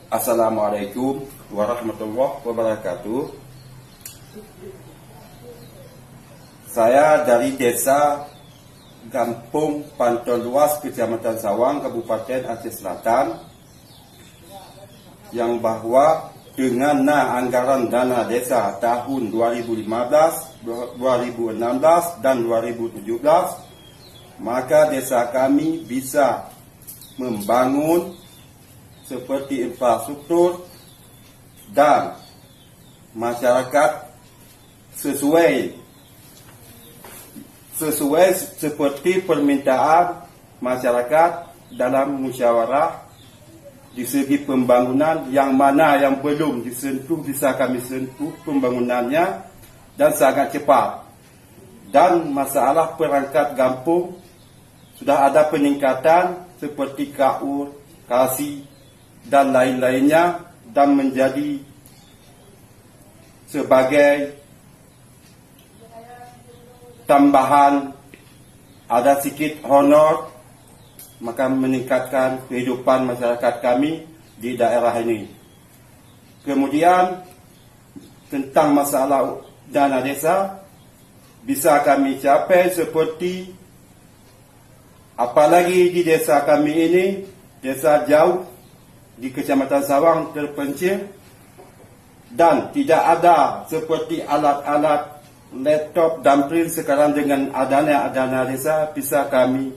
Assalamualaikum warahmatullahi wabarakatuh. Saya dari desa Gampung Pantol Luas, Kecamatan Sawang, Kabupaten Aceh Selatan, yang bahwa dengan anggaran dana desa tahun 2015, 2016 dan 2017, maka desa kami bisa membangun seperti infrastruktur dan masyarakat sesuai seperti permintaan masyarakat dalam musyawarah. Di segi pembangunan, yang mana yang belum disentuh bisa kami sentuh pembangunannya dan sangat cepat. Dan masalah perangkat kampung sudah ada peningkatan seperti KUR, KASI dan lain-lainnya, dan menjadi sebagai tambahan ada sedikit honor, maka meningkatkan kehidupan masyarakat kami di daerah ini. Kemudian tentang masalah dana desa bisa kami capai seperti, apalagi di desa kami ini, desa jauh di Kecamatan Sawang terpencil, dan tidak ada seperti alat-alat laptop dan print sekarang. Dengan adanya dana desa bisa kami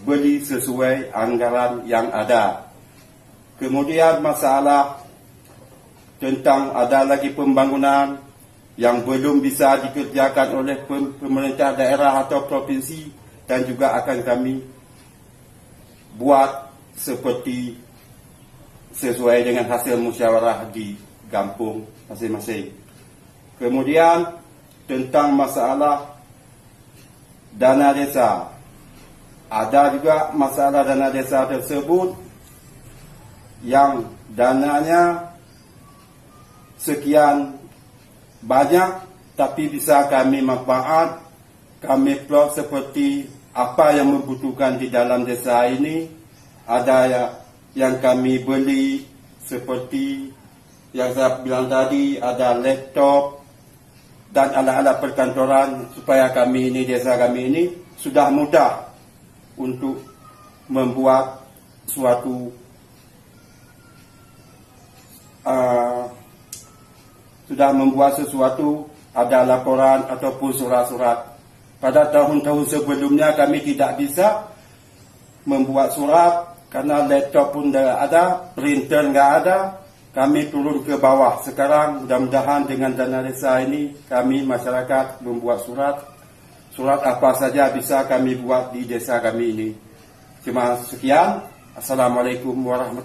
beli sesuai anggaran yang ada. Kemudian masalah tentang ada lagi pembangunan yang belum bisa dikerjakan oleh pemerintah daerah atau provinsi, dan juga akan kami buat seperti sesuai dengan hasil musyawarah di kampung masing-masing. Kemudian tentang masalah dana desa, ada juga masalah dana desa tersebut yang dananya sekian banyak, tapi bisa kami manfaat, kami plot seperti apa yang membutuhkan di dalam desa ini. Ada yang kami beli seperti yang saya bilang tadi, ada laptop dan alat-alat perkantoran, supaya kami ini, desa kami ini sudah mudah untuk membuat suatu sesuatu, ada laporan ataupun surat-surat. Pada tahun-tahun sebelumnya kami tidak bisa membuat surat karena laptop pun tidak ada, printer tidak ada. Kami turun ke bawah. Sekarang mudah-mudahan dengan dana desa ini kami masyarakat membuat surat apa saja bisa kami buat di desa kami ini. Cuma sekian. Assalamualaikum warahmatullahi wabarakatuh.